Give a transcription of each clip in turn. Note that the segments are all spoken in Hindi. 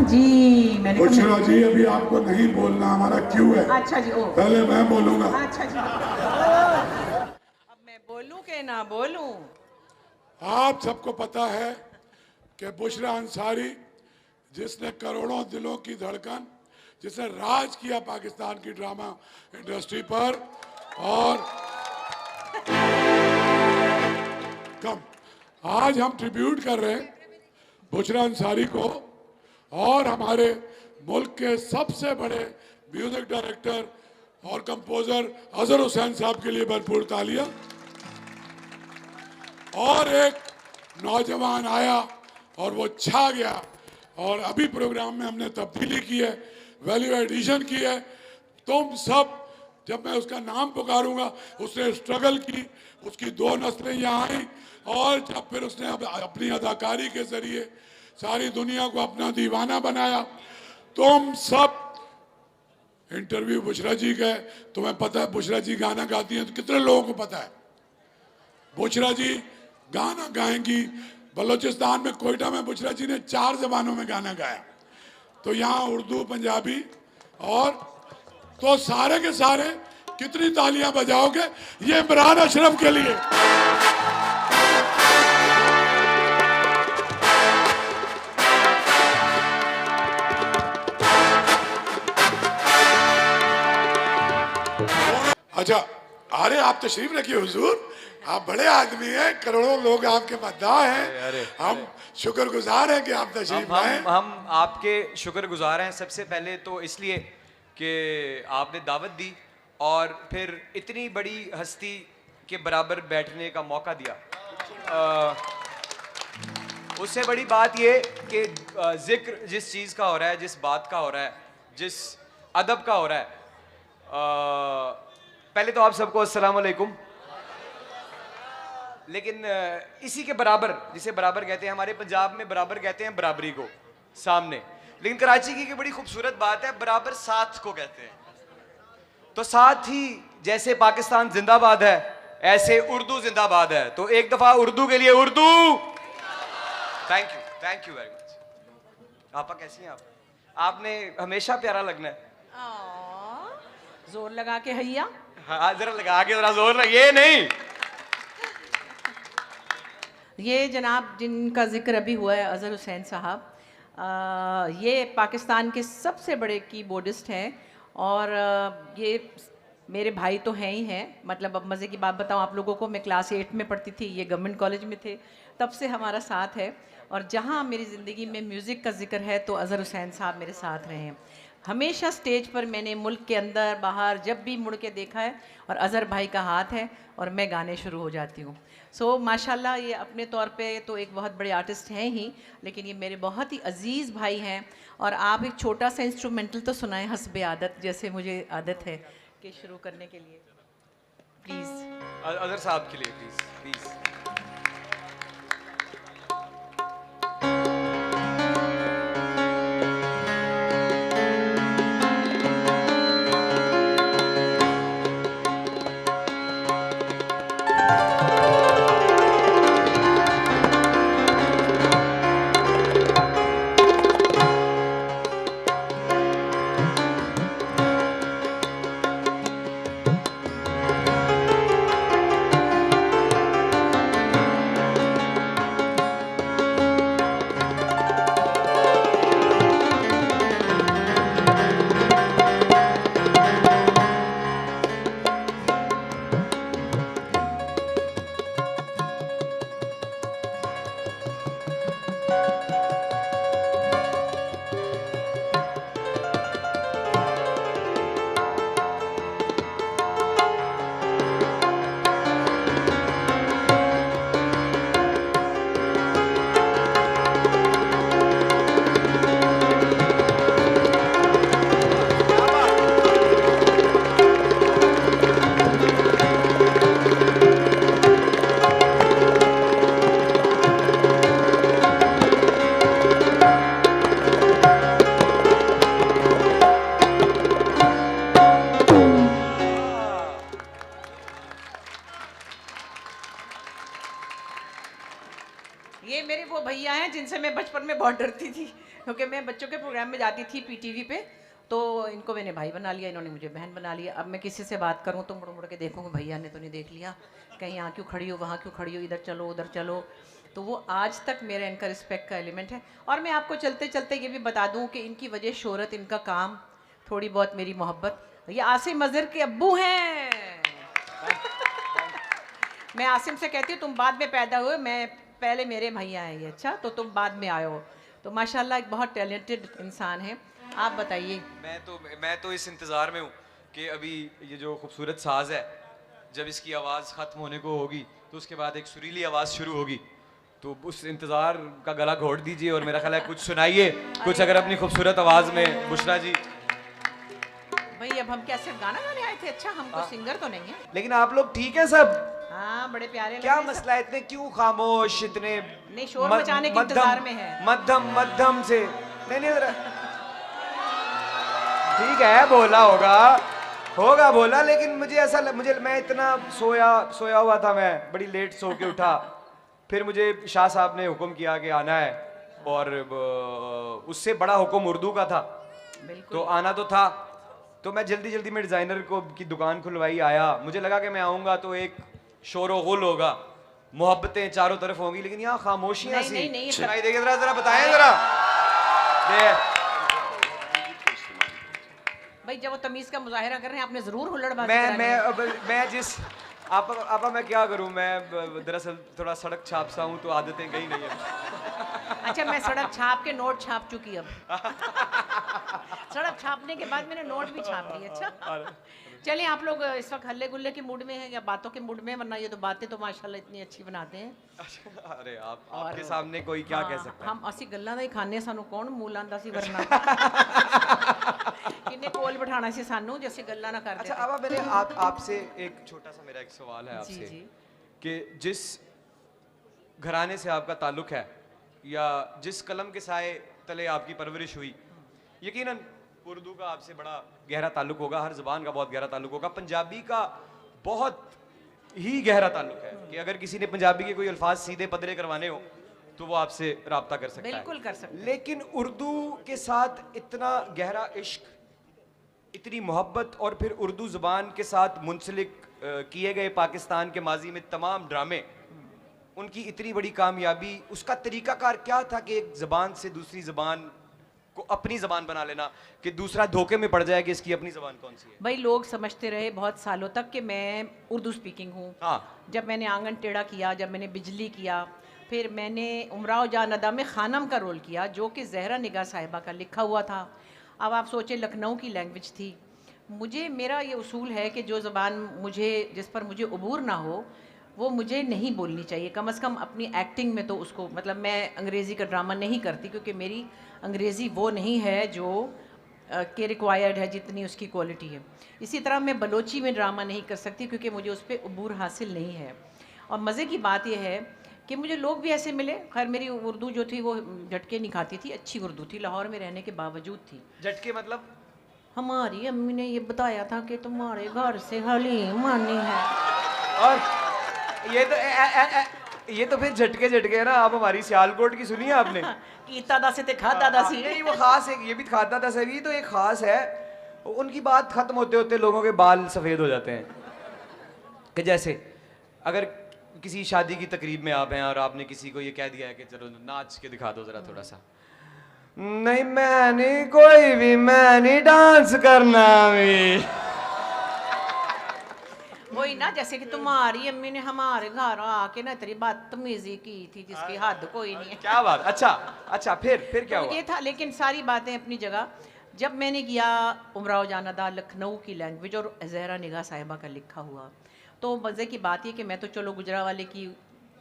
जी मैंने बुशरा जी अभी आपको नहीं बोलना, हमारा क्यों है। अच्छा जी, ओ पहले मैं बोलूंगा। अच्छा जी, अब मैं बोलूं कि ना बोलूं? आप सबको पता है कि बुशरा अंसारी जिसने करोड़ों दिलों की धड़कन, जिसने राज किया पाकिस्तान की ड्रामा इंडस्ट्री पर, और कम आज हम ट्रिब्यूट कर रहे हैं बुशरा अंसारी को और हमारे मुल्क के सबसे बड़े म्यूजिक डायरेक्टर और कंपोजर अजहर हुसैन साहब के लिए भरपूर तालियां। और एक नौजवान आया और वो छा गया, और अभी प्रोग्राम में हमने तब्दीली की है, वैल्यू एडिशन की है। तुम सब, जब मैं उसका नाम पुकारूंगा, उसने स्ट्रगल की, उसकी 2 नस्लें यहाँ आई, और जब फिर उसने अपनी अदाकारी के जरिए सारी दुनिया को अपना दीवाना बनाया। तुम सब इंटरव्यू बुशरा जी का है, तुम्हें पता है बुशरा जी गाना गाती हैं, तो कितने लोगों को पता है बुशरा जी गाना गाएंगी। बलूचिस्तान में कोयटा में बुशरा जी ने 4 जबानों में गाना गाया, तो यहाँ उर्दू, पंजाबी, और तो सारे के सारे कितनी तालियां बजाओगे ये इमरान अशरफ के लिए। अच्छा, अरे आप तशरीफ रखिए हुजूर, आप बड़े आदमी हैं, करोड़ों लोग आपके मद्दाह हैं। हम शुक्रगुजार हैं कि आप तशरीफ लाए। हम आपके शुक्रगुजार हैं सबसे पहले तो इसलिए कि आपने दावत दी और फिर इतनी बड़ी हस्ती के बराबर बैठने का मौका दिया। उससे बड़ी बात ये कि जिक्र जिस चीज़ का हो रहा है, जिस बात का हो रहा है, जिस अदब का हो रहा है, पहले तो आप सबको अस्सलाम वालेकुम। लेकिन इसी के बराबर, जिसे बराबर कहते हैं, हमारे पंजाब में बराबर कहते हैं बराबरी को सामने, लेकिन कराची की बड़ी खूबसूरत बात है, बराबर साथ को कहते हैं। तो साथ ही जैसे पाकिस्तान जिंदाबाद है, ऐसे उर्दू जिंदाबाद है। तो एक दफा उर्दू के लिए Urdu. Thank you very much. आपा कैसी हैं आप? आपने हमेशा प्यारा लगना है। जोर लगा के हैया। हाँ, जरा लगा के, जरा जोर लगे नहीं। ये जनाब जिनका जिक्र अभी हुआ है, अजहर हुसैन साहब, ये पाकिस्तान के सबसे बड़े कीबोर्डिस्ट हैं, और ये मेरे भाई तो हैं ही हैं। मतलब अब मज़े की बात बताऊं आप लोगों को, मैं क्लास 8 में पढ़ती थी, ये गवर्नमेंट कॉलेज में थे, तब से हमारा साथ है। और जहां मेरी ज़िंदगी में म्यूज़िक का जिक्र है तो अजहर हुसैन साहब मेरे साथ रहे हैं। हमेशा स्टेज पर मैंने मुल्क के अंदर बाहर जब भी मुड़ के देखा है, और अजहर भाई का हाथ है और मैं गाने शुरू हो जाती हूँ। सो माशाल्लाह, ये अपने तौर पे तो एक बहुत बड़े आर्टिस्ट हैं ही, लेकिन ये मेरे बहुत ही अजीज़ भाई हैं। और आप एक छोटा सा इंस्ट्रूमेंटल तो सुनाएं हस्बे आदत, जैसे मुझे आदत है कि शुरू करने के लिए, प्लीज़। अजहर साहब के लिए प्लीज प्लीज। ये मेरे वो भैया हैं जिनसे मैं बचपन में बहुत डरती थी। क्योंकि मैं बच्चों के प्रोग्राम में जाती थी पीटीवी पे, तो इनको मैंने भाई बना लिया, इन्होंने मुझे बहन बना लिया। अब मैं किसी से बात करूं तो मुड़ मुड़ के देखूंगा भैया ने तो नहीं देख लिया, कहीं यहाँ क्यों खड़ी हो, वहाँ क्यों खड़ी हो, इधर चलो उधर चलो। तो वो आज तक मेरे इनका रिस्पेक्ट का एलिमेंट है। और मैं आपको चलते चलते ये भी बता दूं कि इनकी वजह शोहरत, इनका काम, थोड़ी बहुत मेरी मोहब्बत। ये आसिम अजहर के अब्बू हैं। मैं आसिम से कहती हूँ तुम बाद में पैदा हुए, मैं पहले मेरे भैया हैं ये, अच्छा तो तुम बाद में आए हो। तो माशाल्लाह एक बहुत टैलेंटेड इंसान है। आप बताइए। मैं तो इस इंतज़ार में हूँ कि अभी ये जो खूबसूरत साज है, जब इसकी आवाज़ ख़त्म होने को होगी तो उसके बाद एक सुरीली आवाज़ शुरू होगी, तो उस इंतज़ार का गला घोट दीजिए और मेरा ख्याल है कुछ सुनाइए, कुछ अगर अपनी खूबसूरत आवाज़ में। बुशरा जी, भाई अब हम क्या सिर्फ गाना गाने आए थे? अच्छा हम कोई सिंगर तो नहीं है। लेकिन आप लोग ठीक है सब? हाँ बड़े प्यारे लग क्या रहे हैं सब। मसला है, इतने क्यों खामोश, इतने नहीं, शोर मचाने के इंतजार में है। मध्यम मध्यम से नहीं नहीं जरा ठीक है, बोला होगा बोला, लेकिन मुझे ऐसा मैं इतना सोया हुआ था, मैं बड़ी लेट सो के उठा, फिर मुझे शाह साहब ने हुक्म किया कि आना है, और उससे बड़ा हुक्म उर्दू का था, तो आना तो था। तो मैं जल्दी में डिजाइनर की दुकान खुलवाई आया, मुझे लगा कि मैं आऊंगा तो एक शोर गुल होगा, मोहब्बतें चारों तरफ होंगी, लेकिन यहाँ खामोशियां सी नहीं, सुनाई देगी। जरा बताएं जरा भाई, जब वो तमीज का मुजाहिरा कर रहे हैं आपने जरूर हुल्लड़बाजी करानी है। मैं जिस आपा मैं क्या करूं, मैं दरअसल थोड़ा सड़क छाप सा हूं, तो आदतें गई नहीं है। अच्छा मैं सड़क छाप के नोट छाप चुकी अब। सड़क छापने के बाद मैंने नोट भी छाप ली। अच्छा चलिए, आप लोग इस वक्त हल्ले गुल्ले के मूड में हैं या बातों के मूड में? वरना ये तो बातें तो माशाल्लाह इतनी अच्छी बनाते हैं। अरे आपके सामने कोई क्या कह सकता है। हम असी गल्लां दा ही खाने, सानू कौन मूल आंदा सी वरना किन्ने कोल बिठाना सी सानू जे असी गल्लां ना करदे। अच्छा अब मेरे आपसे एक छोटा सा मेरा एक सवाल है आपसे, जी। कि जिस घराने से आपका ताल्लुक है या जिस कलम के साए तले आपकी परवरिश हुई, यकीनन उर्दू का आपसे बड़ा गहरा ताल्लुक होगा, हर ज़बान का बहुत गहरा ताल्लुक होगा, पंजाबी का बहुत ही गहरा ताल्लुक है कि अगर किसी ने पंजाबी के कोई अल्फाज सीधे पदरे करवाने हो तो वो आपसे राब्ता कर सकता है। बिल्कुल कर सकते हैं। लेकिन उर्दू के साथ इतना गहरा इश्क, इतनी मोहब्बत, और फिर उर्दू ज़बान के साथ मुंसलिक किए गए पाकिस्तान के माजी में तमाम ड्रामे, उनकी इतनी बड़ी कामयाबी, उसका तरीकाकार क्या था कि एक ज़बान से दूसरी ज़बान को अपनी ज़बान बना लेना, कि दूसरा धोखे में पड़ जाए कि इसकी अपनी ज़बान कौन सी है? भाई लोग समझते रहे बहुत सालों तक कि मैं उर्दू स्पीकिंग हूँ। हाँ। जब मैंने आंगन टेढ़ा किया, जब मैंने बिजली किया, फिर मैंने उमराव जान अदा में खानम का रोल किया, जो कि ज़हरा निगाह साहिबा का लिखा हुआ था। अब आप सोचें, लखनऊ की लैंग्वेज थी। मुझे, मेरा ये उसूल है कि जो ज़बान मुझे, जिस पर मुझे उबूर ना हो, वो मुझे नहीं बोलनी चाहिए। कम से कम अपनी एक्टिंग में तो उसको, मतलब मैं अंग्रेज़ी का ड्रामा नहीं करती, क्योंकि मेरी अंग्रेज़ी वो नहीं है जो के रिक्वायर्ड है, जितनी उसकी क्वालिटी है। इसी तरह मैं बलोची में ड्रामा नहीं कर सकती, क्योंकि मुझे उस पर उबूर हासिल नहीं है। और मज़े की बात यह है कि मुझे लोग भी ऐसे मिले। खैर मेरी उर्दू जो थी वो झटके नहीं खाती थी, अच्छी उर्दू थी, लाहौर में रहने के बावजूद थी। झटके मतलब? हमारी अम्मी ने ये बताया था कि तुम्हारे घर से हलीम आनी है। और ये तो फिर झटके है ना। आप हमारी सियालकोट की सुनी है आपने? कीता दा से ते खाता दा सी। नहीं, वो खास है, ये भी खाता था सभी, तो एक खास है। उनकी बात खत्म होते होते लोगों के बाल सफेद हो जाते हैं। कि जैसे अगर किसी शादी की तकरीब में आप हैं और आपने किसी को ये कह दिया है कि चलो नाच के दिखा दो जरा थोड़ा सा, नहीं मैं नहीं डांस करना भी। वही ना, जैसे कि तुम्हारी अम्मी ने हमारे घर आके ना तेरी बदतमीजी की थी जिसकी हद कोई नहीं है। क्या बात। अच्छा फिर क्या हुआ? ये था, लेकिन सारी बातें अपनी जगह। जब मैंने किया उमराव जान अदा, लखनऊ की लैंग्वेज और ज़हरा निगाह साहिबा का लिखा हुआ, तो मज़े की बात ये कि मैं तो चलो गुजरावाले की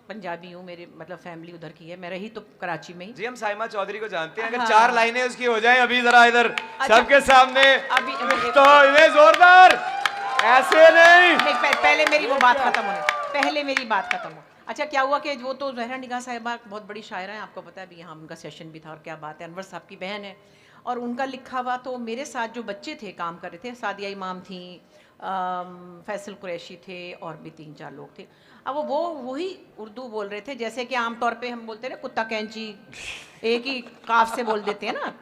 पंजाबी हूँ, मेरे मतलब फैमिली उधर की है, मैं रही तो कराची में ही। जी हम साइमा चौधरी को जानते हैं। अगर हाँ। 4 लाइनें उसकी हो जाएं अभी जरा इधर सबके सामने, अभी तो इन्हें जोरदार ऐसे नहीं। पहले मेरी वो बात खत्म हो। अच्छा क्या हुआ कि वो तो ज़हरा निगाह साहिबा बहुत बड़ी शायरा हैं, आपको पता है। अभी यहाँ उनका सेशन भी था, और क्या बात है, अनवर साहब की बहन है, और उनका लिखा हुआ। तो मेरे साथ जो बच्चे थे काम कर रहे थे, सादिया इमाम थी, फैसल कुरैशी थे और भी 3-4 लोग थे। अब वो वही उर्दू बोल रहे थे जैसे कि आमतौर पे हम बोलते हैं ना कुत्ता कैंची, एक ही काफ से बोल देते हैं ना,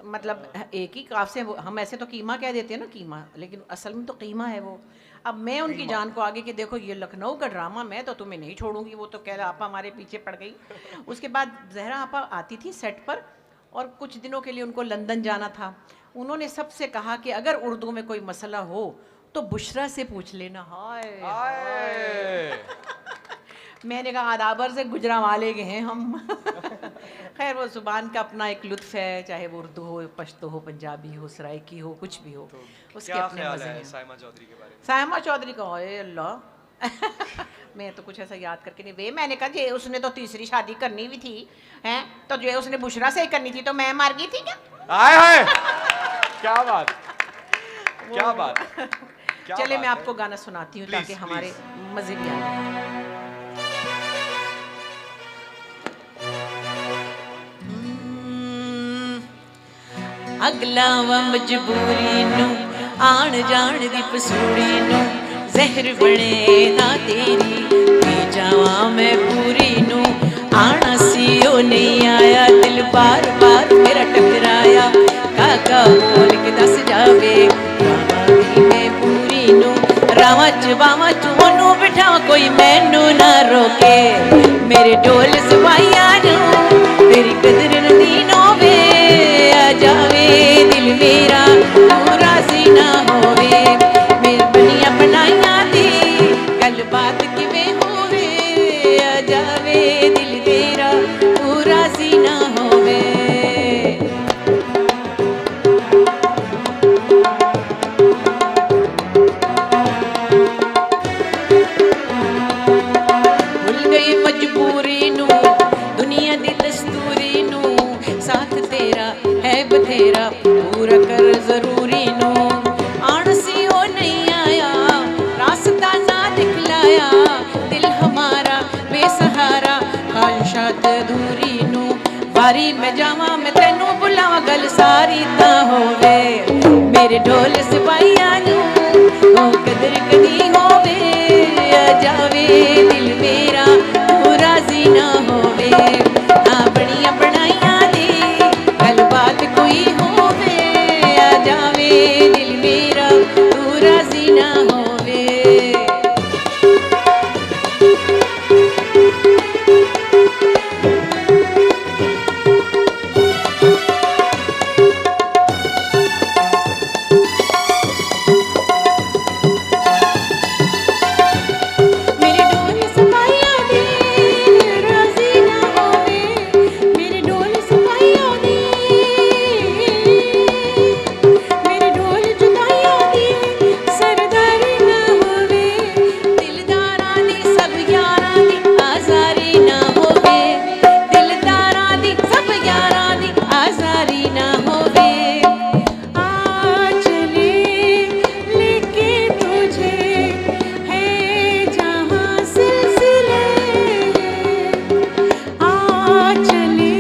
मतलब एक ही काफ से हम ऐसे तो कीमा कह देते हैं ना, कीमा, लेकिन असल में तो कीमा है वो। अब मैं उनकी जान को आगे कि देखो ये लखनऊ का ड्रामा, मैं तो तुम्हें नहीं छोड़ूंगी। वो तो कह रहा आपा हमारे पीछे पड़ गई। उसके बाद जहरा आपा आती थी सेट पर और कुछ दिनों के लिए उनको लंदन जाना था। उन्होंने सबसे कहा कि अगर उर्दू में कोई मसला हो तो बुशरा से पूछ लेना। हाय आए। मैंने कहा आदाबर से गुजरावाले के हैं हम। खैर वो ज़ुबान का अपना एक लुत्फ़ है, चाहे वो उर्दू हो, पश्तो हो, पंजाबी हो, सराइकी हो, कुछ भी हो, उसके क्या अपने ख्याल मज़े है हैं। साइमा चौधरी के बारे में? सायमा चौधरी का ओए अल्लाह। मैं तो कुछ ऐसा याद करके नहीं वे, मैंने कहा जे उसने तो तीसरी शादी करनी भी थी हैं, तो जो उसने बुशरा से ही करनी थी तो मैं मर गई थी क्या? आए हाय, क्या बात, क्या बात, क्या चले बात मैं है। आपको गाना सुनाती हूँ ताकि Please, हमारे please. मज़े भी आए। अगला व मजबूरी नू आण जाण दी पसूड़ी नू जहर बने ना तेरी पी जावा मैं पूरी नू आना सी ओ नहीं आया दिल बार बार मेरा टकराया काका बोल के दस जावे रावां मैं पूरी नू रावां च ओनू बिठा कोई मैनू ना रोके मेरे ढोल सवाइया नू तेरी कदर नदीन होवे आ जावे दिल मेरा तू राजी ना होवे मेरी बनिया बनाइया दी गल बात किवें होवे आ जावे दिल मेरा तू राजी ना होवे। भुल गई मजबूरी नू दुनिया दी दस्तूरी नू साथ तेरा है बथेरा पूरा कर जरूरी नू आणसी ओ नहीं आया रास्ता ना दिखलाया दिल हमारा बेसहारा ख्वाहिशात अधूरी नू बारी मैं जावा मैं तेनू बुलावा गल सारी ता होवे मेरे ढोल सिपाहिया नू ओ कदर कदी होवे आ जावे दिल मेरा तू राजी ना होवे हाँ बड़िया बनाइया दी गल बात कोई होवे आ जावे दिल मेरा तू राजी ना होवे। मेरे ढोल सपाइया दी राजी ना होवे मेरे ढोल सपाइया दी मेरे ढोल जुदाइया दी सरदारी ना होवे दिलदारा दी सब यारा दी आजारी ना होवे दिलदारा दी सब यारा दी आजारी ना होवे आ चले लेके तुझे है जहाँ सिलसिले आ चले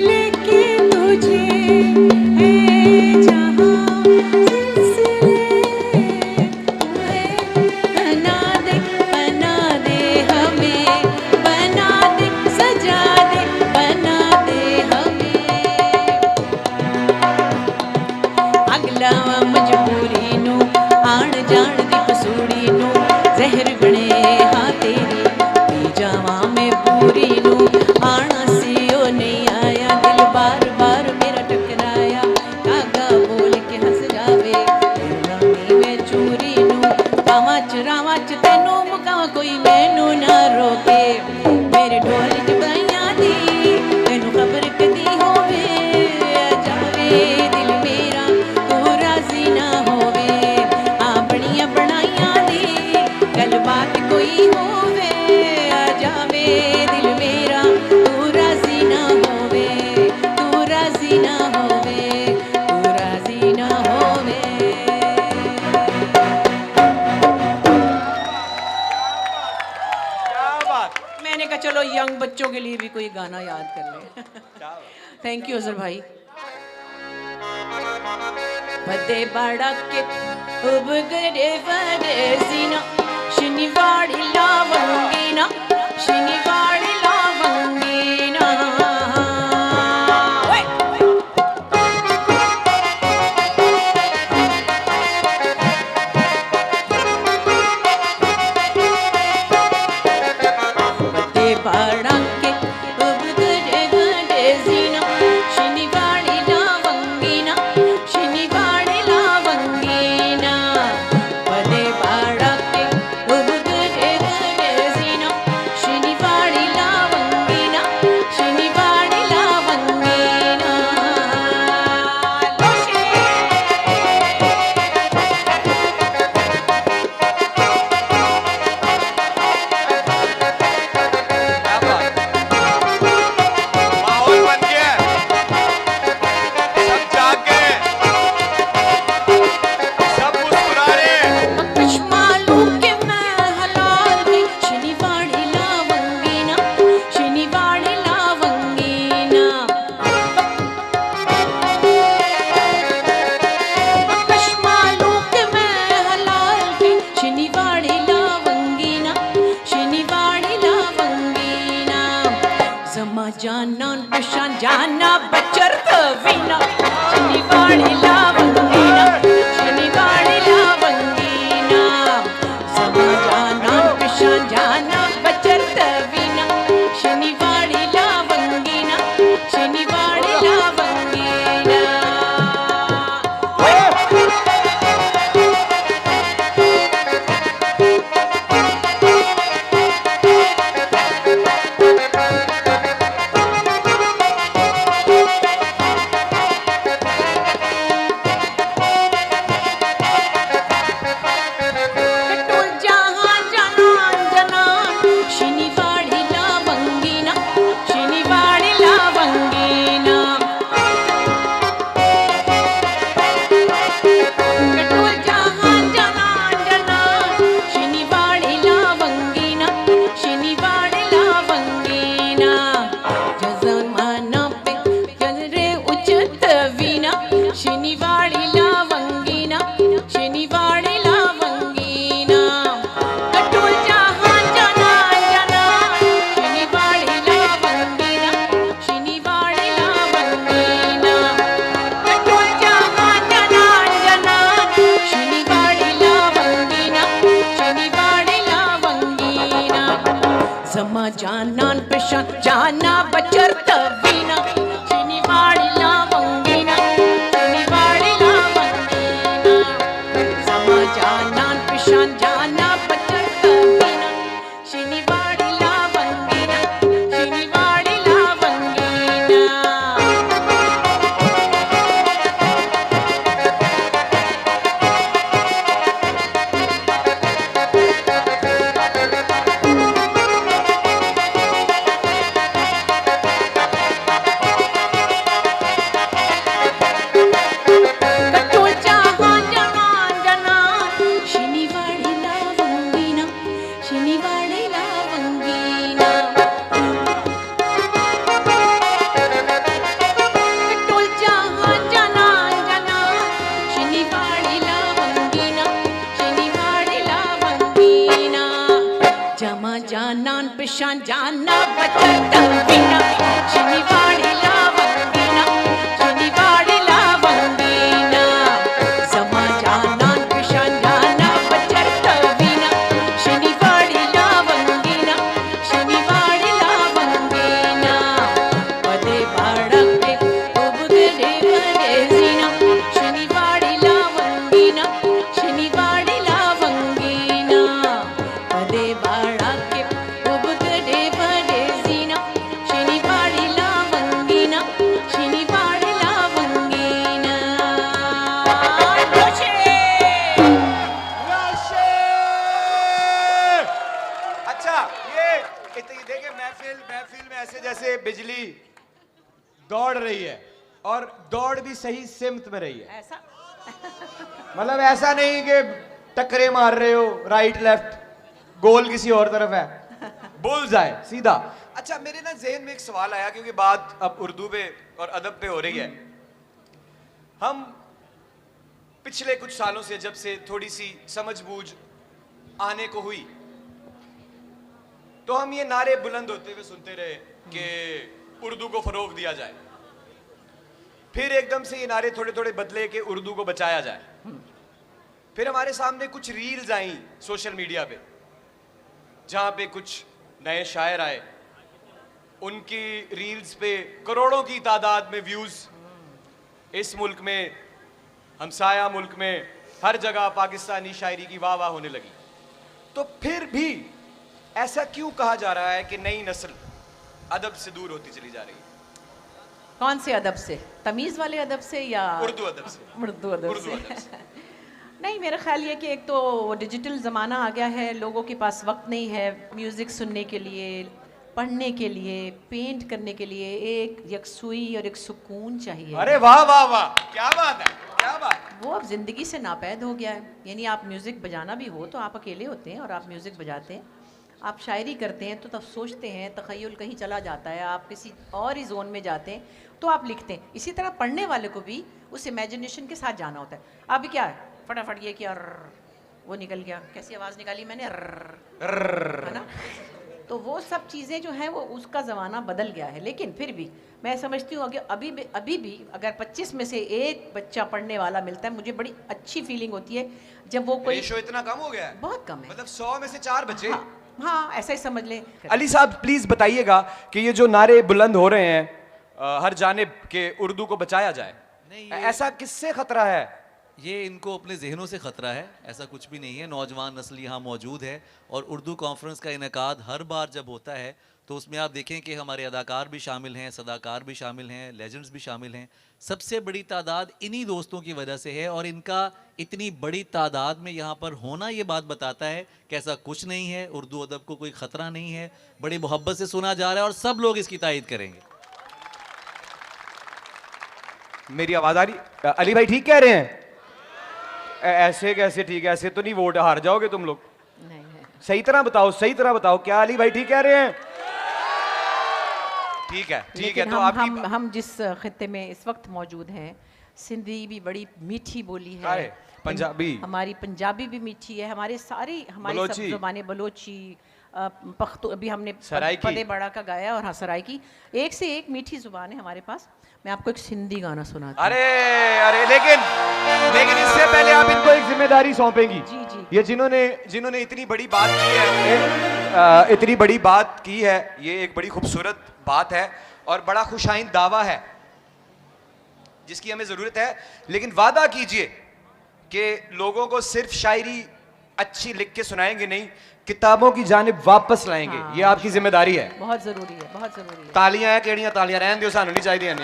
लेके तुझे है जहाँ सिलसिले बना दे हमें बना दे सजा दे बना दे हमें अगला मजबूरी नू आण जाण दी पसूड़ी नू जहर बने हाँ तेरी पी जावा मैं पूरी नू आना सी ओ नहीं आया दिल बार बार मेरा टकराया कागा बोल के हंस जावे रानी मैं चूरी नू रावां च तेनू मुकावा कोई मैनू ना रोके मेरे ढोल जबाइया दी तेनू खबर कदी होवे आ जावे दिल मेरा तू राजी ना होवे आ बड़िया बनाइया दी गल बात कोई होवे आ जावे दिल मेरा तू राजी ना होवे तू राजी ना होवे तू राजी ना होवे। क्या बात, मैंने कहा चलो यंग बच्चों के लिए भी कोई गाना याद कर ले। क्या बात। थैंक यू अजहर भाई। बदे बाड़ा के उबगडे वडेसिना शनिवारी लावंगिना शनिवारी लावंगिना ते बाड़ा के उबगडे वडेसिना शनिवारी लावंगिना शनिवारी लावंगिना पदे बाड़ा के उबगडे वडेसिना शनिवारी लावंगिना शनिवारी लावंगिना क्या बात, माहौल बन गया है, सब जाग गए, सब मुस्कुरा रहे हैं। कश्मालू के मैं हलाल गई शनिवारी लावंगिना शनिवारी लावंगिना कश्मालू के मैं हलाल गई शनिवारी लावंगिना शनिवारी लावंगिना जमा जाना निशान जाना बचर तवीना शनिवारी लावंगिना शनिवारी लावंगिना जमा जाना निशान जाना बचर तवीना शनिवारी लावंगिना शनिवारी लावंगिना कटोल जहां जनान जनान शनिवारी लावंगिना शनिवारी लावंगिना कटोल जहां जनान जनान शनिवारी लावंगिना शनिवारी लावंगिना जजमाना पे जरे उचित वीना शनिवारी लावंगिना शनिवारी लावंगिना कटोल जहां जनान जनान शनिवारी लावंगिना शनिवारी लावंगिना कटोल जहां जनान जनान शनिवारी लावंगिना शनिवारी लावंगिना जमा जानान पेशान जाना बचर तवीना शनिवारी लावंगिना शनिवारी लावंगिना जमा जानान पेशान जाना बचर तवीना शनिवारी लावंगिना शनिवारी लावंगिना कटोल जहां जनान जनान शनिवारी लावंगिना शनिवारी लावंगिना कटोल जहां जनान जनान शनिवारी लावंगिना शनिवारी लावंगिना जमा जानान पेशान जाना बचर तवीना शनिवारी लावंगिना शनिवारी लावंगिना जमा जानान पेशान जाना बचर तवीना शनिवारी लावंगिना शनिवारी लावंगिना पदे बाड़ा के उबगडे वडेसिना शनिवारी लावंगिना शनिवारी लावंगिना पदे बाड़ा के उबगडे वडेसिना शनिवारी लावंगिना शनिवारी लावंगिना अच्छा, ये देखिए, महफिल में ऐसे जैसे बिजली दौड़ रही है और दौड़ भी सही सिमत में रही है। ऐसा मतलब ऐसा नहीं कि टक्करे मार रहे हो राइट लेफ्ट, गोल किसी और तरफ है, बुल्स आए सीधा। अच्छा, मेरे ना ज़हन में एक सवाल आया क्योंकि बात अब उर्दू पे और अदब पे हो रही है। हम पिछले कुछ सालों से जब से थोड़ी सी समझ बूझ आने को हुई, तो हम ये नारे बुलंद होते हुए सुनते रहे कि उर्दू को फरोग दिया जाए। फिर एकदम से ये नारे थोड़े थोड़े बदले कि उर्दू को बचाया जाए। फिर हमारे सामने कुछ रील्स आई सोशल मीडिया पे, जहां पे कुछ नए शायर आए, उनकी रील्स पे करोड़ों की तादाद में व्यूज। इस मुल्क में, हमसाया मुल्क में, हर जगह पाकिस्तानी शायरी की वाह वाह होने लगी। तो फिर भी ऐसा क्यों कहा जा रहा है कि नई नस्ल अदब से दूर होती चली जा रही है? कौन से अदब से? तमीज़ वाले अदब से या उर्दू अदब से? उर्दू अदब उर्दू से? अदब से। नहीं, मेरा ख्याल ये कि एक तो डिजिटल ज़माना आ गया है, लोगों के पास वक्त नहीं है म्यूज़िक सुनने के लिए, पढ़ने के लिए, पेंट करने के लिए। एक यकसुई और एक सुकून चाहिए। अरे वाह वाह वाह, क्या बात है, क्या बात। वो अब ज़िंदगी से नापैद हो गया है। यानी आप म्यूज़िक बजाना भी हो तो आप अकेले होते हैं और आप म्यूज़िक बजाते हैं। आप शायरी करते हैं तो तब सोचते हैं, तख़य्युल कहीं चला जाता है, आप किसी और ही जोन में जाते हैं तो आप लिखते हैं। इसी तरह पढ़ने वाले को भी उस इमेजिनेशन के साथ जाना होता है। अभी क्या है, फटाफट ये किया, वो निकल गया, कैसी आवाज़ निकाली मैंने, है ना। तो वो सब चीज़ें जो हैं वो उसका ज़माना बदल गया है। लेकिन फिर भी मैं समझती हूँ कि अभी भी अगर 25 में से एक बच्चा पढ़ने वाला मिलता है, मुझे बड़ी अच्छी फीलिंग होती है जब वो कोई। रेशो इतना कम हो गया है? बहुत कम है, मतलब 100 में से 4 बच्चे। हाँ, ऐसा ही समझ लें। अली साहब प्लीज बताइएगा कि ये जो नारे बुलंद हो रहे हैं हर जानिब के उर्दू को बचाया जाए, नहीं, ऐसा किससे खतरा है? ये इनको अपने जहनों से ख़तरा है, ऐसा कुछ भी नहीं है। नौजवान नस्ल यहाँ मौजूद है और उर्दू कॉन्फ्रेंस का इनेकाद हर बार जब होता है तो उसमें आप देखें कि हमारे अदाकार भी शामिल हैं, सदाकार भी शामिल हैं, लेजेंड्स भी शामिल हैं। सबसे बड़ी तादाद इन्हीं दोस्तों की वजह से है और इनका इतनी बड़ी तादाद में यहाँ पर होना ये बात बताता है कि ऐसा कुछ नहीं है, उर्दू अदब को कोई ख़तरा नहीं है, बड़ी मोहब्बत से सुना जा रहा है और सब लोग इसकी तायद करेंगे। मेरी आवाज आ रही? अली भाई ठीक कह रहे हैं? ऐसे कैसे ठीक है? ऐसे तो नहीं वोट हार जाओगे तुम लोग। नहीं है। सही तरह बताओ, सही तरह बताओ, क्या अली भाई ठीक कह रहे हैं? ठीक है, ठीक है। लेकिन तो हम जिस खित्ते में इस वक्त मौजूद हैं, सिंधी भी बड़ी मीठी बोली है, पंजाबी, हमारी पंजाबी भी मीठी है, हमारी सब ज़ुबानें, बलोची, पख्तो, अभी हमने पदे बड़ा का गाया, और हाँ सराइकी, एक से एक मीठी ज़ुबान है हमारे पास। मैं आपको एक सिंधी गाना सुनाती हूँ। अरे अरे, लेकिन इससे पहले आप इनको एक जिम्मेदारी सौंपेंगी। जी जी। ये जिन्होंने इतनी बड़ी बात की है, इतनी बड़ी बात की है, ये एक बड़ी खूबसूरत बात है और बड़ा खुशाइन दावा है जिसकी हमें जरूरत है। लेकिन वादा कीजिए कि लोगों को सिर्फ शायरी अच्छी लिख के सुनाएंगे नहीं, किताबों की जानिब वापस लाएंगे। हाँ, ये आपकी जिम्मेदारी है। बहुत ज़रूरी है, बहुत ज़रूरी है। तालियां है, केड़ियां तालियां, रहन दियो, सानू नहीं चाहिए।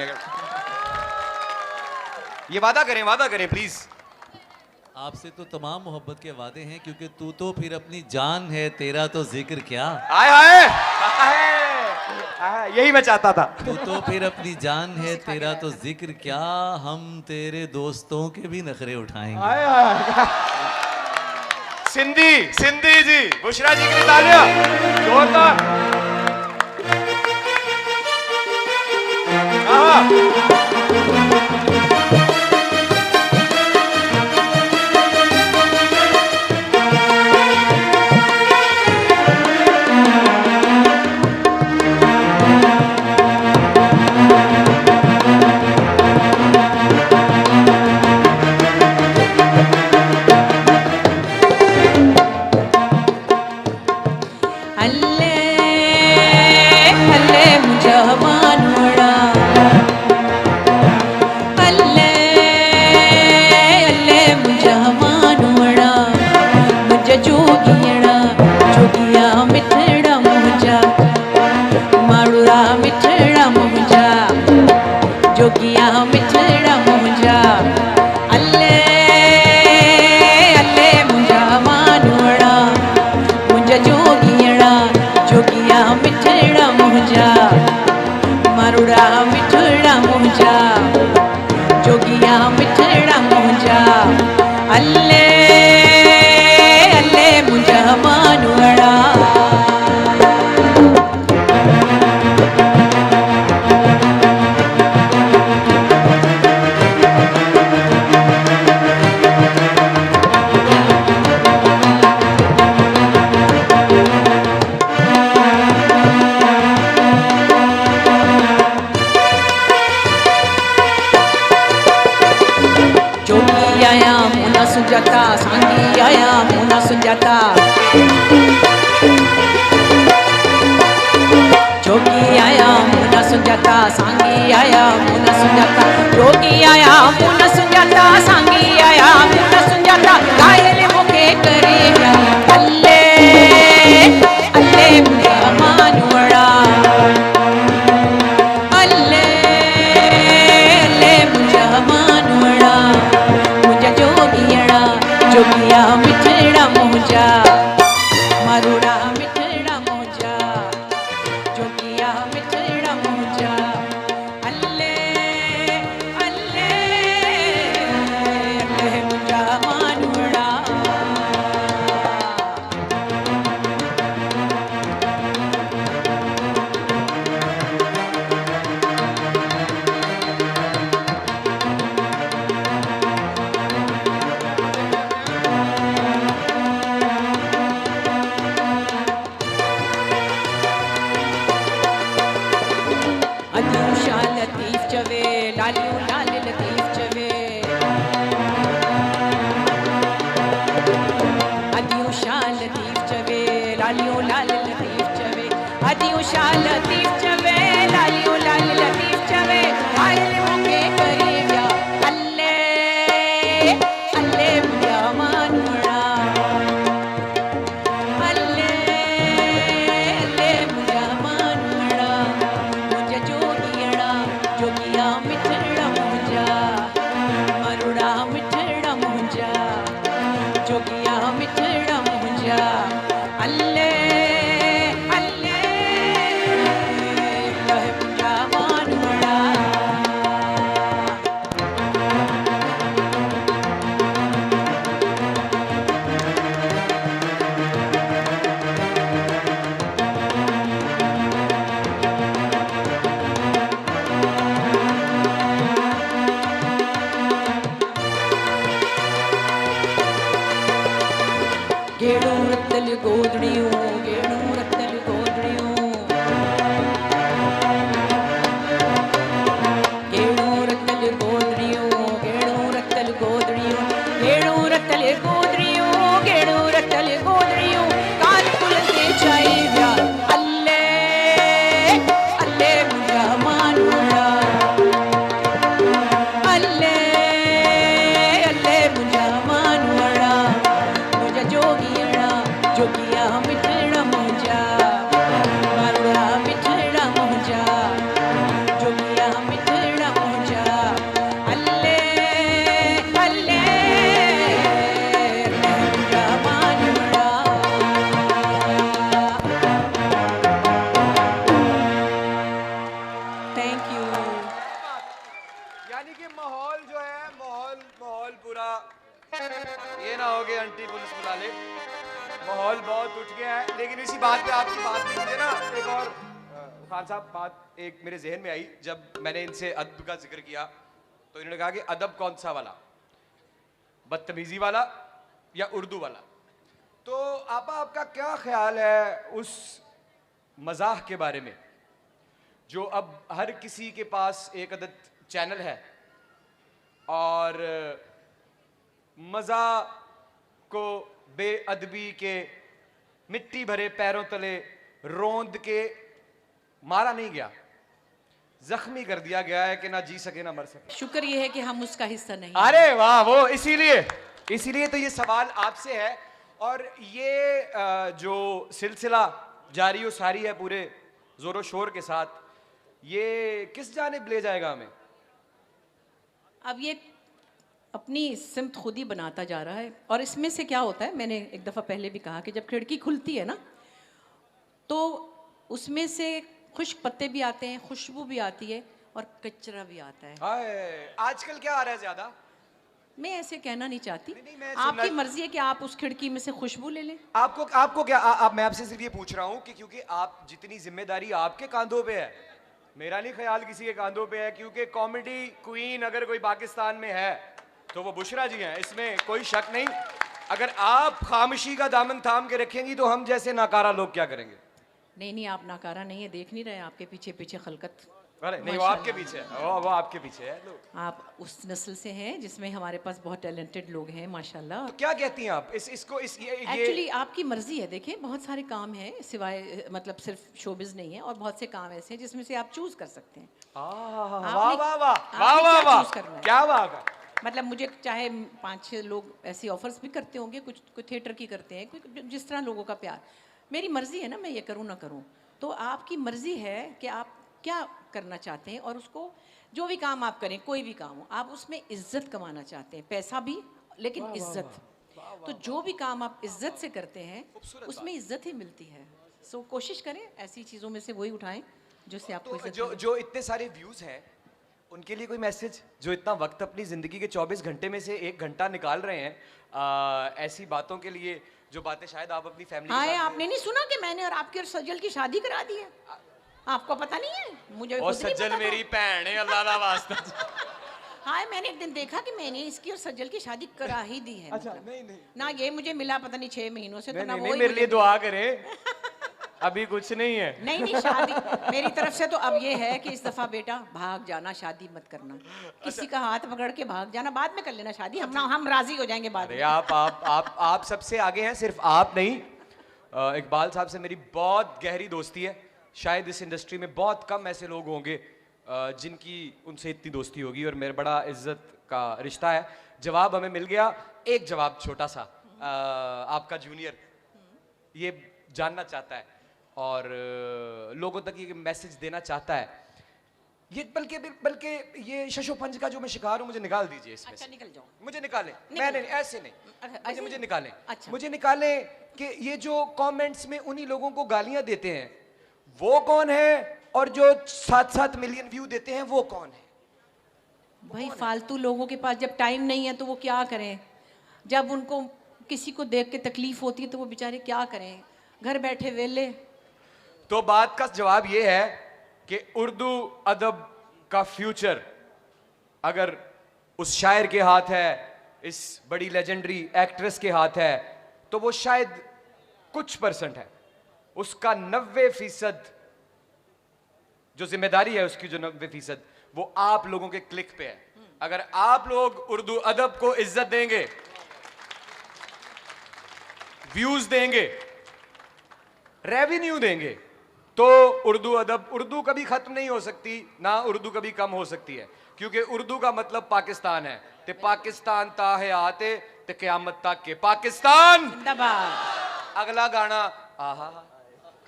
ये वादा करें प्लीज। आपसे तो तमाम मोहब्बत के वादे हैं, क्योंकि तू तो फिर अपनी जान है, तेरा तो जिक्र क्या। आए हाय, यही मैं चाहता था। तू तो फिर अपनी जान है, तेरा तो जिक्र क्या, हम तेरे दोस्तों के भी नखरे उठाएंगे। सिंधी जी, बुशरा जी के लिए तालियां जोरदार। अल्ले सुजाता सांगी आया मोना सुजाता जोगी आया मोना सुजाता सांगी आया मोना सुजाता जोगी आया मोना सुजाता सांगी आया मोना सुजाता कायल मुखे करे अल्ले अल्ले मुझा मानुड़ा अल्ले अल्ले मुझा मानुड़ा मुझा जोगियड़ा जोगिया मिठड़ा मुझा मारुड़ा मिठड़ा मुझा जोगिया मिठड़ा मुझा अल्ले अल्ले अल्ले मुझा मानुड़ा अदूशा लतीफ चवे लालियो लाल लतीफ चवे अदूशा लतीफ चवे लालियो लाल लतीफ चवे अदूशा लतीफ चवे लालियो लाल लतीफ चवे आयल मुके करिया अल्ले अल्ले मुझा मानुड़ा अल्ले अल्ले मुझा मानुड़ा मुझा जोगियड़ा जोगिया मिठड़ा मुझा मरुड़ा मिठड़ा मुझा जोगिया मिठड़ा मुझा अल्ले अल्ले अल्ले मुझा मानुड़ा गेड़ू रत्तल गोदड़ियों गेड़ू रत्तल गोदड़ियों गेड़ू रत्तल गोदड़ियों गेड़ू रत्तल गोदड़ियों गेड़ू रत्तल गोदड़ियों गेड़ू रत्तल गोदड़ियों काल कुल से छाई व्या अल्ले अल्ले मुझा मानुड़ा अल्ले अल्ले मुझा मानुड़ा मुझा जोगियड़ा जोगिया मिठड़ा मुझा मारुड़ा मिठड़ा मुझा जोगिया मिठड़ा मुझा अल्ले अल्ले मुझा मानुड़ा थैंक यू यानी कि माहौल जो है माहौल माहौल पूरा ये ना हो गया आंटी पुलिस बुला ले माहौल बहुत उठ गया है लेकिन इसी बात पे आपकी बात नहीं मुझे ना एक और खान साहब बात एक मेरे जहन में आई जब मैंने इनसे अदब का जिक्र किया तो इन्होंने कहा कि अदब कौन सा वाला बदतमीजी वाला या उर्दू वाला तो आपा आपका क्या ख्याल है उस मजाक के बारे में जो अब हर किसी के पास एक अदद चैनल है और मज़ा को बेअदबी के मिट्टी भरे पैरों तले रोंद के मारा नहीं गया जख्मी कर दिया गया है कि ना जी सके ना मर सके शुक्र ये है कि हम उसका हिस्सा नहीं अरे वाह वो इसीलिए तो ये सवाल आपसे है और ये जो सिलसिला जारी व सारी है पूरे जोरों शोर के साथ ये किस जानिब ले जाएगा हमें अब ये अपनी सिमत खुद ही बनाता जा रहा है और इसमें से क्या होता है मैंने एक दफ़ा पहले भी कहा कि जब खिड़की खुलती है ना तो उसमें से खुश्क पत्ते भी आते हैं खुशबू भी आती है और कचरा भी आता है हाय आजकल क्या आ रहा है ज्यादा मैं ऐसे कहना नहीं चाहती नहीं, मैं आपकी सुनना- मर्जी है कि आप उस खिड़की में से खुशबू ले लें आपको क्या मैं आपसे सिर्फ ये पूछ रहा हूँ कि क्योंकि आप जितनी जिम्मेदारी आपके कांधों पे है मेरा नहीं ख्याल किसी के कांधों पे है क्योंकि कॉमेडी क्वीन अगर कोई पाकिस्तान में है तो वो बुशरा जी हैं इसमें कोई शक नहीं अगर आप खामोशी का दामन थाम के रखेंगी तो हम जैसे नाकारा लोग क्या करेंगे नहीं आप नाकारा नहीं है देख नहीं रहे आपके पीछे पीछे खलकत अरे नहीं, वो आपके पीछे है, वो आपके पीछे है। लो। आप उस नस्ल से हैं जिसमें हमारे पास बहुत टैलेंटेड लोग हैं माशाल्लाह। तो क्या कहती हैं आप इसको ये एक्चुअली आपकी मर्जी है, देखिए बहुत सारे काम हैं सिवाय मतलब सिर्फ शोबिज नहीं है, और बहुत से काम ऐसे हैं जिसमें से आप चूज कर सकते हैं। वाह आपने- वाह वाह वाह आपने वाह क्या वाह, choose करना है? क्या बात है। मतलब मुझे चाहे 5-6 लोग ऐसी ऑफर्स भी करते होंगे, कुछ कोई थिएटर की करते हैं, कोई जिस तरह लोगों का प्यार, मेरी मर्जी है ना मैं ये करूँ ना करूँ। तो आपकी मर्जी है कि आप क्या करना चाहते हैं, और उसको जो भी काम आप करें, कोई भी काम हो, आप उसमें इज्जत कमाना चाहते हैं, पैसा भी लेकिन इज्जत। तो जो भी काम आप इज्जत से करते हैं उसमें इज्जत ही मिलती है। सो कोशिश करें ऐसी चीज़ों में से वही उठाएं जो से आपको तो इज्जत जो मिले। जो इतने सारे व्यूज हैं उनके लिए कोई मैसेज, जो इतना वक्त अपनी जिंदगी के 24 घंटे में से 1 घंटा निकाल रहे हैं ऐसी बातों के लिए, जो बातें शायद आप अपनी फैमिली हाँ, आपने नहीं सुना कि मैंने और आपके और सज्जल की शादी करा दी है? आपको पता नहीं है? मुझे और खुद नहीं सज्जल पता था। मेरी भैन है, अल्लाह दा वास्ता। हाँ, मैंने एक दिन देखा कि मैंने इसकी और सज्जल की शादी करा ही दी है। अच्छा, मतलब। नहीं। ना ये मुझे मिला पता नहीं 6 महीनों से, तो नहीं ना नहीं वो नहीं, ही मेरे मुझे लिए मिला। दुआ करें, अभी कुछ नहीं है। नहीं शादी मेरी तरफ से तो अब ये है कि इस दफा बेटा भाग जाना, शादी मत करना। किसी का हाथ पकड़ के भाग जाना, बाद में कर लेना शादी, हम राजी हो जाएंगे बाद अरे में। आप सबसे आगे हैं, सिर्फ आप नहीं। इकबाल साहब से मेरी बहुत गहरी दोस्ती है, शायद इस इंडस्ट्री में बहुत कम ऐसे लोग होंगे जिनकी उनसे इतनी दोस्ती होगी, और मेरा बड़ा इज्जत का रिश्ता है। जवाब हमें मिल गया, एक जवाब छोटा सा, आपका जूनियर ये जानना चाहता है और लोगों तक ये मैसेज देना चाहता है। ये बल्कि ये शशोपंज का जो मैं शिकार हूँ, मुझे निकाल दीजिए इसमें अच्छा से। निकल जाओ। मुझे निकालें, निकल। नहीं ऐसे नहीं, ऐसे मुझे नहीं? निकालें। अच्छा। मुझे निकालें कि ये जो कमेंट्स में उन्हीं लोगों को गालियां देते हैं वो कौन है, और जो 7-7 मिलियन व्यू देते हैं वो कौन है। भाई फालतू लोगों के पास जब टाइम नहीं है तो वो क्या करें? जब उनको किसी को देख के तकलीफ होती है तो वो बेचारे क्या करें? घर बैठे वेले। तो बात का जवाब ये है कि उर्दू अदब का फ्यूचर अगर उस शायर के हाथ है, इस बड़ी लेजेंडरी एक्ट्रेस के हाथ है, तो वो शायद कुछ % है, उसका 90% जो जिम्मेदारी है, उसकी जो 90% वो आप लोगों के क्लिक पे है। अगर आप लोग उर्दू अदब को इज्जत देंगे, व्यूज देंगे, रेवेन्यू देंगे, तो उर्दू कभी खत्म नहीं हो सकती, ना उर्दू कभी कम हो सकती है, क्योंकि उर्दू का मतलब पाकिस्तान है। ते पाकिस्तान ता है आते ते क़यामत तक के पाकिस्तान। जिंदाबाद। अगला गाना आहा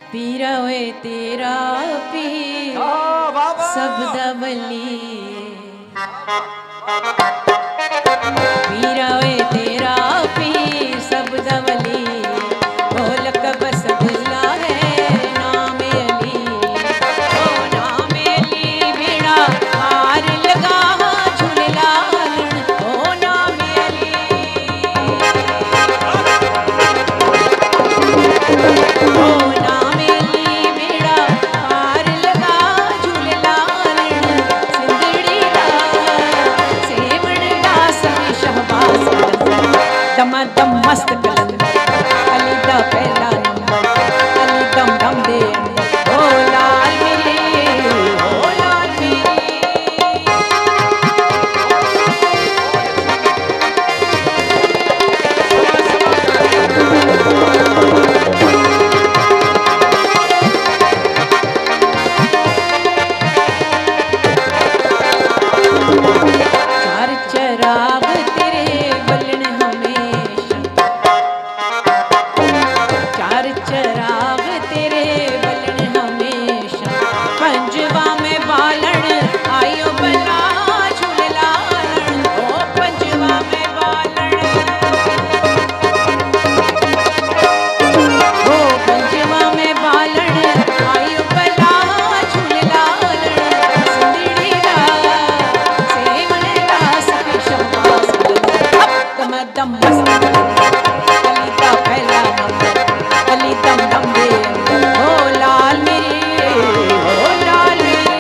पीरा ओए तेरा पीर वाह वाह सब दवली, पीरा ओए तेरा पीर सब दवली, बोल कबस गुल्ला है नाम अली, ओ नाम अली बिना हार लगा झूला, ओ नाम अली, ओ नाम अली बिना हार लगा झूला, सिंदड़ी दा सेवण दा सभी शहबाज दमा दम मस्त कलंदर, अली दा पहला नंबर, अली दम दम दे अंदर, ओ लाल मेरे, ओ लाल मेरे। चार चराग तेरे बलन हमेशा, चार चराग तेरे बलन हमेशा, पंजवा में बालन आयो बला झूलालन, ओ पंजवा में बालन, ओ पंजवा में बालन आयो बला झूलालन, सिंदड़ी दा सेवण दा सभी शहबाज दम दम मस्त अली दा पहला नंबर, अली दम दम दे अंदर, ओ लाल मेरे, ओ लाल मेरे।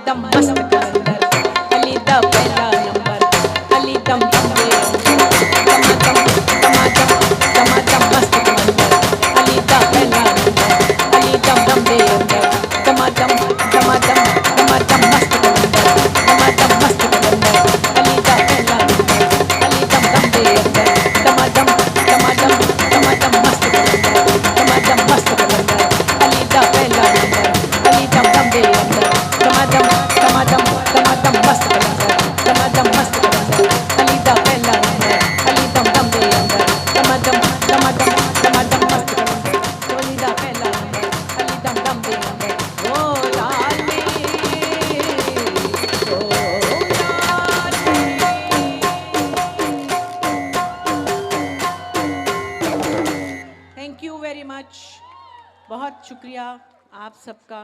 दम मस्त कलंदर अली दा पहला नंबर अली दम दम दे दमादम दमादम दमादम मस्त कलंदर अली दा पहला नंबर अली दम दम दे अंदर दमादम दमादम दमादम मस्त कलंदर दमादम मस्त कलंदर अली दा पहला नंबर अली दम दम दे अंदर दमादम दमादम दमादम मस्त कलंदर दमादम मस्त कलंदर अली दा पहला नंबर अली दम दम दे अंदर दमादम दमादम दमादम मस्त कलंदर दमादम मस्त कलंदर अली दा पहला नंबर अली दम दम दे अंदर दमादम दमादम दमादम मस्त कलंदर अली दा पहला नंबर अली दम दम दे अंदर ओ लाल मेरी ओ लाल थैंक यू वेरी मच बहुत शुक्रिया आप सबका